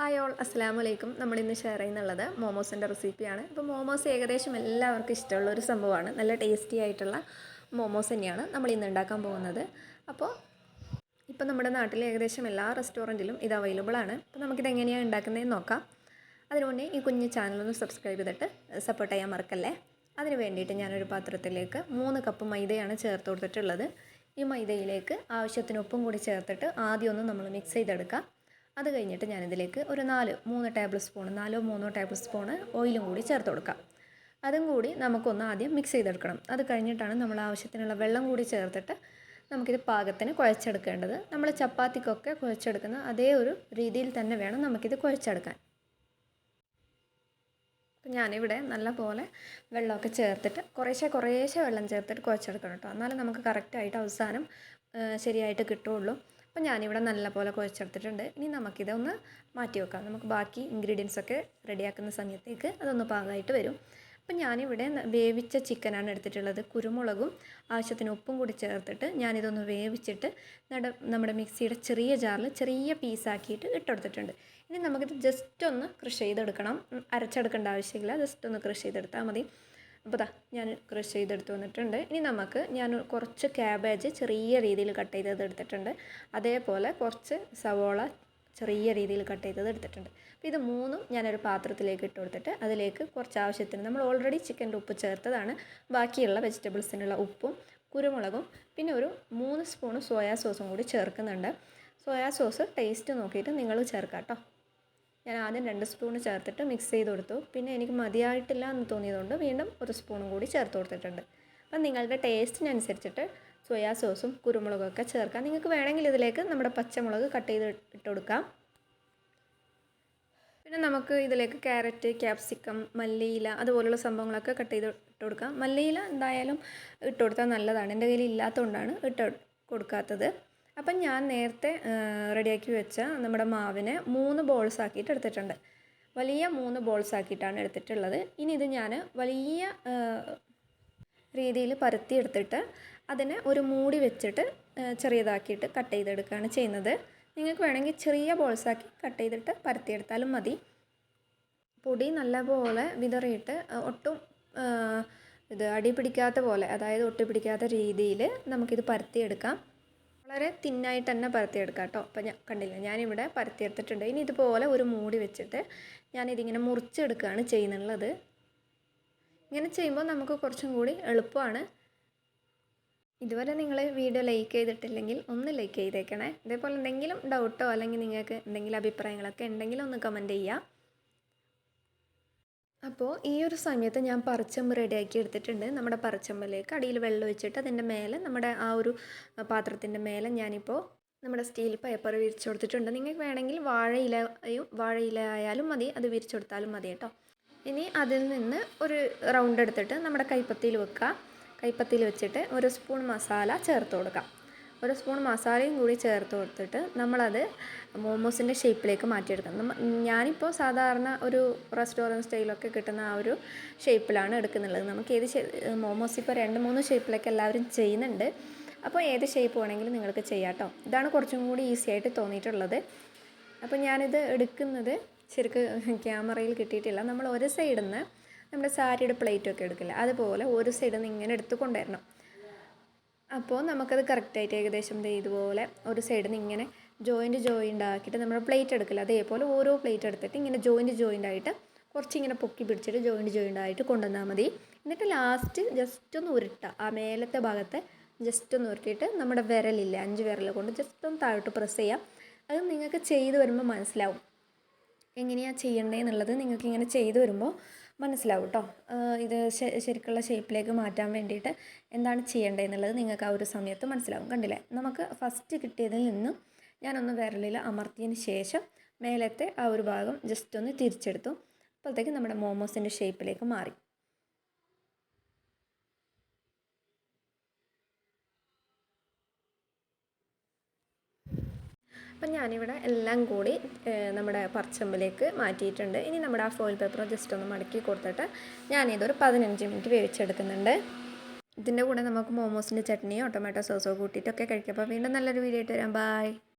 Hi all അസ്സലാമു അലൈക്കും. നമ്മളിന്ന് ഷെയർ ചെയ്യുന്നുള്ളത് മോമോസിൻ്റെ റെസിപ്പിയാണ്. അപ്പോൾ മോമോസ് ഏകദേശം എല്ലാവർക്കും ഇഷ്ടമുള്ള ഒരു സംഭവമാണ്. നല്ല ടേസ്റ്റി ആയിട്ടുള്ള മോമോസ് തന്നെയാണ് നമ്മളിന്ന് ഉണ്ടാക്കാൻ പോകുന്നത്. അപ്പോൾ നമ്മുടെ നാട്ടിൽ ഏകദേശം എല്ലാ റെസ്റ്റോറൻറ്റിലും ഇത് അവൈലബിൾ ആണ്. അപ്പോൾ നമുക്കിത് എങ്ങനെയാണ് ഉണ്ടാക്കുന്നതെന്ന് നോക്കാം. അതിനു മുന്നേ ഈ കുഞ്ഞ് ചാനലൊന്ന് സബ്സ്ക്രൈബ് ചെയ്തിട്ട് സപ്പോർട്ട് ചെയ്യാൻ മറക്കല്ലേ. അതിന് വേണ്ടിയിട്ട് ഞാനൊരു പാത്രത്തിലേക്ക് 3 കപ്പ് മൈദയാണ് ചേർത്ത് കൊടുത്തിട്ടുള്ളത്. ഈ മൈദയിലേക്ക് ആവശ്യത്തിന് ഉപ്പും കൂടി ചേർത്തിട്ട് ആദ്യം ഒന്ന് നമ്മൾ മിക്സ് ചെയ്തെടുക്കാം. അത് കഴിഞ്ഞിട്ട് ഞാനിതിലേക്ക് ഒരു 4-3 ടേബിൾ സ്പൂൺ 4-3 ടേബിൾ സ്പൂണ് ഓയിലും കൂടി ചേർത്ത് കൊടുക്കാം. അതും കൂടി നമുക്കൊന്ന് ആദ്യം മിക്സ് ചെയ്തെടുക്കണം. അത് കഴിഞ്ഞിട്ടാണ് നമ്മൾ ആവശ്യത്തിനുള്ള വെള്ളം കൂടി ചേർത്തിട്ട് നമുക്കിത് പാകത്തിന് കുഴച്ചെടുക്കേണ്ടത്. നമ്മൾ ചപ്പാത്തിക്കൊക്കെ കുഴച്ചെടുക്കുന്ന അതേ ഒരു രീതിയിൽ തന്നെ വേണം നമുക്കിത് കുഴച്ചെടുക്കാൻ. അപ്പം ഞാനിവിടെ നല്ല പോലെ വെള്ളമൊക്കെ ചേർത്തിട്ട് കുറേശ്ശെ വെള്ളം ചേർത്തിട്ട് കുഴച്ചെടുക്കണം കേട്ടോ. എന്നാലും നമുക്ക് കറക്റ്റായിട്ട് അവസാനം ശരിയായിട്ട് കിട്ടുകയുള്ളൂ. അപ്പോൾ ഞാനിവിടെ നല്ല പോലെ കുഴച്ചെടുത്തിട്ടുണ്ട്. ഇനി നമുക്കിതൊന്ന് മാറ്റി വെക്കാം. നമുക്ക് ബാക്കി ഇൻഗ്രീഡിയൻസൊക്കെ റെഡിയാക്കുന്ന സമയത്തേക്ക് അതൊന്ന് പാകമായിട്ട് വരും. അപ്പം ഞാനിവിടെ വേവിച്ച ചിക്കനാണ് എടുത്തിട്ടുള്ളത്. കുരുമുളകും ആവശ്യത്തിന് ഉപ്പും കൂടി ചേർത്തിട്ട് ഞാനിതൊന്ന് വേവിച്ചിട്ട് നമ്മുടെ മിക്സിയുടെ ചെറിയ ജാറിൽ ചെറിയ പീസാക്കിയിട്ട് ഇട്ടെടുത്തിട്ടുണ്ട്. ഇനി നമുക്കിത് ജസ്റ്റ് ഒന്ന് ക്രഷ് ചെയ്തെടുക്കണം. അരച്ചെടുക്കേണ്ട ആവശ്യമില്ല, ജസ്റ്റ് ഒന്ന് ക്രഷ് ചെയ്തെടുത്താൽ മതി. അപ്പോൾ ഞാൻ ക്രഷ് ചെയ്തെടുത്ത് വന്നിട്ടുണ്ട്. ഇനി ഞാൻ കുറച്ച് ക്യാബേജ് ചെറിയ രീതിയിൽ കട്ട് ചെയ്തത് എടുത്തിട്ടുണ്ട്. അതേപോലെ കുറച്ച് സവോള ചെറിയ രീതിയിൽ കട്ട് ചെയ്തത് എടുത്തിട്ടുണ്ട്. അപ്പോൾ ഇത് മൂന്നും ഞാനൊരു പാത്രത്തിലേക്ക് ഇട്ട് കൊടുത്തിട്ട് അതിലേക്ക് കുറച്ച് ആവശ്യത്തിന് നമ്മൾ ഓൾറെഡി ചിക്കൻ്റെ ഉപ്പ് ചേർത്തതാണ്. ബാക്കിയുള്ള വെജിറ്റബിൾസിനുള്ള ഉപ്പും കുരുമുളകും പിന്നെ ഒരു 3 സ്പൂൺ സോയാ സോസും കൂടി ചേർക്കുന്നുണ്ട്. സോയാ സോസ് ടേസ്റ്റ് നോക്കിയിട്ട് നിങ്ങൾ ചേർക്കാം കേട്ടോ. ഞാൻ ആദ്യം 2 സ്പൂൺ ചേർത്തിട്ട് മിക്സ് ചെയ്ത് കൊടുത്തു. പിന്നെ എനിക്ക് മതിയായിട്ടില്ല എന്ന് തോന്നിയതുകൊണ്ട് വീണ്ടും 1 സ്പൂണും കൂടി ചേർത്ത് കൊടുത്തിട്ടുണ്ട്. അപ്പം നിങ്ങളുടെ ടേസ്റ്റിനനുസരിച്ചിട്ട് സോയാ സോസും കുരുമുളകൊക്കെ ചേർക്കാം. നിങ്ങൾക്ക് വേണമെങ്കിൽ ഇതിലേക്ക് നമ്മുടെ പച്ചമുളക് കട്ട് ചെയ്ത് ഇട്ട് കൊടുക്കാം. പിന്നെ നമുക്ക് ഇതിലേക്ക് ക്യാരറ്റ്, ക്യാപ്സിക്കം, മല്ലിയില അതുപോലുള്ള സംഭവങ്ങളൊക്കെ കട്ട് ചെയ്ത് ഇട്ട് കൊടുക്കാം. മല്ലിയില എന്തായാലും ഇട്ട് കൊടുത്താൽ നല്ലതാണ്. എൻ്റെ കയ്യിൽ ഇല്ലാത്തതുകൊണ്ടാണ് ഇട്ട് കൊടുക്കാത്തത്. അപ്പം ഞാൻ നേരത്തെ റെഡിയാക്കി വെച്ച നമ്മുടെ മാവിനെ 3 ബോൾസ് ആക്കിയിട്ട് എടുത്തിട്ടുണ്ട്. വലിയ 3 ബോൾസ് ആക്കിയിട്ടാണ് എടുത്തിട്ടുള്ളത്. ഇനി ഇത് ഞാൻ വലിയ രീതിയിൽ പരത്തി എടുത്തിട്ട് അതിനെ ഒരു മൂടി വെച്ചിട്ട് ചെറിയതാക്കിയിട്ട് കട്ട് ചെയ്തെടുക്കുകയാണ് ചെയ്യുന്നത്. നിങ്ങൾക്ക് വേണമെങ്കിൽ ചെറിയ ബോൾസാക്കി കട്ട് ചെയ്തിട്ട് പരത്തിയെടുത്താലും മതി. പൊടി നല്ലപോലെ വിതറിയിട്ട് ഒട്ടും ഇത് അടി പിടിക്കാത്ത പോലെ, അതായത് ഒട്ടി പിടിക്കാത്ത രീതിയിൽ നമുക്കിത് പരത്തിയെടുക്കാം. വളരെ തിന്നായിട്ട് തന്നെ പരത്തിയെടുക്കാം കേട്ടോ. അപ്പം കണ്ടില്ല, ഞാനിവിടെ പരത്തിയെടുത്തിട്ടുണ്ട്. ഇനി ഇതുപോലെ ഒരു മൂടി വെച്ചിട്ട് ഞാനിതിങ്ങനെ മുറിച്ചെടുക്കുകയാണ് ചെയ്യുന്നുള്ളത്. ഇങ്ങനെ ചെയ്യുമ്പോൾ നമുക്ക് കുറച്ചും കൂടി എളുപ്പമാണ്. ഇതുവരെ നിങ്ങൾ വീഡിയോ ലൈക്ക് ചെയ്തിട്ടില്ലെങ്കിൽ ഒന്ന് ലൈക്ക് ചെയ്തേക്കണേ. ഇതേപോലെ എന്തെങ്കിലും ഡൗട്ടോ അല്ലെങ്കിൽ നിങ്ങൾക്ക് എന്തെങ്കിലും അഭിപ്രായങ്ങളൊക്കെ ഉണ്ടെങ്കിൽ ഒന്ന് കമൻറ്റ് ചെയ്യുക. അപ്പോൾ ഈ ഒരു സമയത്ത് ഞാൻ പറിച്ചമ്പ് റെഡിയാക്കി എടുത്തിട്ടുണ്ട്. നമ്മുടെ പറിച്ചമ്പിലേക്ക് അടിയിൽ വെള്ളം ഒഴിച്ചിട്ട് അതിൻ്റെ മേലെ നമ്മുടെ ആ ഒരു പാത്രത്തിൻ്റെ മേലെ ഞാനിപ്പോൾ നമ്മുടെ സ്റ്റീൽ പേപ്പർ വിരിച്ചു കൊടുത്തിട്ടുണ്ട്. നിങ്ങൾക്ക് വേണമെങ്കിൽ വാഴയില ആയാലും മതി, അത് വിരിച്ചു കൊടുത്താലും മതി കേട്ടോ. ഇനി അതിൽ നിന്ന് ഒരു റൗണ്ട് എടുത്തിട്ട് നമ്മുടെ കൈപ്പത്തിയിൽ വെക്കുക. കൈപ്പത്തിയിൽ വെച്ചിട്ട് 1 സ്പൂൺ മസാല ചേർത്ത് കൊടുക്കാം. 1 സ്പൂൺ മസാലയും കൂടി ചേർത്ത് കൊടുത്തിട്ട് നമ്മളത് മോമോസിൻ്റെ ഷേപ്പിലേക്ക് മാറ്റിയെടുക്കാം. ഞാനിപ്പോൾ സാധാരണ ഒരു റെസ്റ്റോറൻറ്റ് സ്റ്റൈലൊക്കെ കിട്ടുന്ന ആ ഒരു ഷേപ്പിലാണ് എടുക്കുന്നുള്ളത്. നമുക്ക് മോമോസ് ഇപ്പോൾ 2-3 ഷേപ്പിലൊക്കെ എല്ലാവരും ചെയ്യുന്നുണ്ട്. അപ്പോൾ ഏത് ഷേപ്പ് വേണമെങ്കിലും നിങ്ങൾക്ക് ചെയ്യാം കേട്ടോ. ഇതാണ് കുറച്ചും കൂടി ഈസി ആയിട്ട് തോന്നിയിട്ടുള്ളത്. അപ്പോൾ ഞാനിത് എടുക്കുന്നത് ശരിക്കും ക്യാമറയിൽ കിട്ടിയിട്ടില്ല. നമ്മൾ ഒരു സൈഡിൽ നിന്ന് നമ്മുടെ സാരിയുടെ പ്ലേറ്റൊക്കെ എടുക്കില്ല, അതുപോലെ ഒരു സൈഡിൽ നിന്ന് ഇങ്ങനെ എടുത്ത് കൊണ്ടുവരണം. അപ്പോൾ നമുക്കത് കറക്റ്റായിട്ട് ഏകദേശം ഇതുപോലെ ഒരു സൈഡിൽ നിന്ന് ഇങ്ങനെ ജോയിൻ്റ് ആക്കിയിട്ട് നമ്മൾ പ്ലേറ്റ് എടുക്കില്ല, അതേപോലെ ഓരോ പ്ലേറ്റ് എടുത്തിട്ട് ഇങ്ങനെ ജോയിൻ്റ് ആയിട്ട് കുറച്ചിങ്ങനെ പൊക്കി പിടിച്ചിട്ട് ജോയിൻ്റ് ആയിട്ട് കൊണ്ടുവന്നാൽ മതി. എന്നിട്ട് ലാസ്റ്റ് ജസ്റ്റ് ഒന്ന് ഉരുട്ടുക. ആ മേലത്തെ ഭാഗത്തെ ജസ്റ്റ് ഒന്ന് ഉരുട്ടിയിട്ട് നമ്മുടെ വിരലില്ല 5 വിരൽ കൊണ്ട് ജസ്റ്റ് ഒന്ന് താഴോട്ട് പ്രസ് ചെയ്യാം. അത് നിങ്ങൾക്ക് ചെയ്ത് വരുമ്പോൾ മനസ്സിലാവും എങ്ങനെയാണ് ചെയ്യേണ്ടതെന്നുള്ളത്. നിങ്ങൾക്ക് ഇങ്ങനെ ചെയ്ത് വരുമ്പോൾ മനസ്സിലാവും കേട്ടോ. ഇത് ശരിക്കുള്ള ഷേപ്പിലേക്ക് മാറ്റാൻ വേണ്ടിയിട്ട് എന്താണ് ചെയ്യേണ്ടതെന്നുള്ളത് നിങ്ങൾക്ക് ആ ഒരു സമയത്ത് മനസ്സിലാവും. കണ്ടില്ലേ, നമുക്ക് ഫസ്റ്റ് കിട്ടിയതിൽ നിന്നും ഞാനൊന്ന് വിരലിൽ അമർത്തിയതിന് ശേഷം മേലത്തെ ആ ഒരു ഭാഗം ജസ്റ്റ് ഒന്ന് തിരിച്ചെടുത്തു. അപ്പോഴത്തേക്ക് നമ്മുടെ മോമോസിൻ്റെ ഷേപ്പിലേക്ക് മാറി. അപ്പം ഞാനിവിടെ എല്ലാം കൂടി നമ്മുടെ പറിച്ചമ്പിലേക്ക് മാറ്റിയിട്ടുണ്ട്. ഇനി നമ്മുടെ ആ ഫോയിൽ പേപ്പർ ജസ്റ്റ് ഒന്ന് മടക്കി കൊടുത്തിട്ട് ഞാനിതൊരു 15 മിനിറ്റ് വേവിച്ചെടുക്കുന്നുണ്ട്. ഇതിൻ്റെ കൂടെ നമുക്ക് മോമോസിൻ്റെ ചട്നിയോ ടൊമാറ്റോ സോസോ കൂട്ടിയിട്ടൊക്കെ കഴിക്കാം. അപ്പോൾ വീണ്ടും നല്ലൊരു വീഡിയോ ആയിട്ട് വരാം. ബൈ.